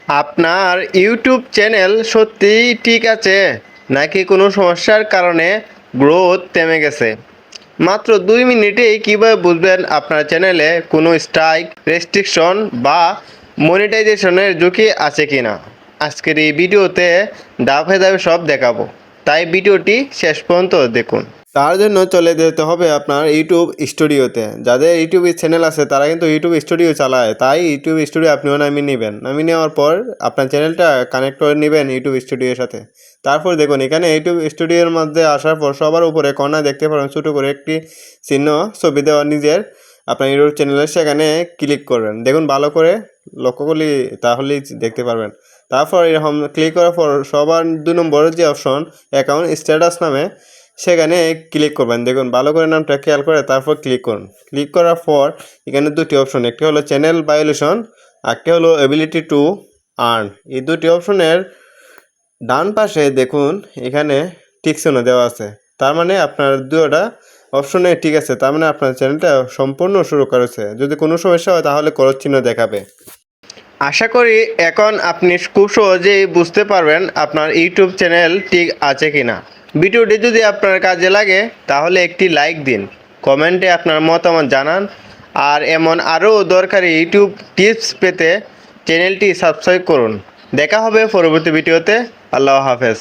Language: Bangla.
আপনার ইউটিউব চ্যানেল সত্যিই ঠিক আছে নাকি কোনো সমস্যার কারণে গ্রোথ থেমে গেছে? মাত্র 2 মিনিটেই কীভাবে বুঝবেন আপনার চ্যানেলে কোনো স্ট্রাইক, রেস্ট্রিকশন বা মনিটাইজেশনের ঝুঁকি আছে কিনা। আজকের এই ভিডিওতে ধাপে ধাপে সব দেখাবো, তাই ভিডিওটি শেষ পর্যন্ত দেখুন। তার জন্য চলে যেতে হবে আপনার ইউটিউব স্টুডিওতে। যাদের ইউটিউব চ্যানেল আছে তারা কিন্তু ইউটিউব স্টুডিও চালায়, তাই ইউটিউব স্টুডিও আপনিও নামিয়ে নেবেন। নামিয়ে নেওয়ার পর আপনার চ্যানেলটা কানেক্ট করে নেবেন ইউটিউব স্টুডিওর সাথে। তারপর দেখুন এখানে ইউটিউব স্টুডিওর মধ্যে আসার পর সবার উপরে কর্নার দেখতে পারেন ছোটো করে একটি চিহ্ন, ছবি দেওয়া নিজের আপনার ইউটিউব চ্যানেলের, সেখানে ক্লিক করবেন। দেখুন ভালো করে লক্ষ্য করলে তাহলেই দেখতে পারবেন। তারপর এরকম ক্লিক করার পর সবার 2 নম্বরের যে অপশন অ্যাকাউন্ট স্ট্যাটাস নামে, সেখানে ক্লিক করবেন। দেখুন ভালো করে নামটা খেয়াল করে তারপর ক্লিক করুন। ক্লিক করার পর এখানে 2টি অপশন, একটি হলো চ্যানেল ভায়োলেশন, একটি হলো এবিলিটি টু আর্ন। এই 2টি অপশনের ডান পাশে দেখুন এখানে টিক চিহ্ন দেওয়া আছে, তার মানে আপনার 2টা অপশনে ঠিক আছে, তার মানে আপনার চ্যানেলটা সম্পূর্ণ শুরু করেছে। যদি কোনো সমস্যা হয় তাহলে ক্রস চিহ্ন দেখাবে। আশা করি এখন আপনি খুব সহজেই বুঝতে পারবেন আপনার ইউটিউব চ্যানেল ঠিক আছে কিনা। ভিডিওটি যদি আপনার কাজে লাগে তাহলে একটি লাইক দিন, কমেন্টে আপনার মতামত জানান, আর এমন আরও দরকারি ইউটিউব টিপস পেতে চ্যানেলটি সাবস্ক্রাইব করুন। দেখা হবে পরবর্তী ভিডিওতে। আল্লাহ হাফেজ।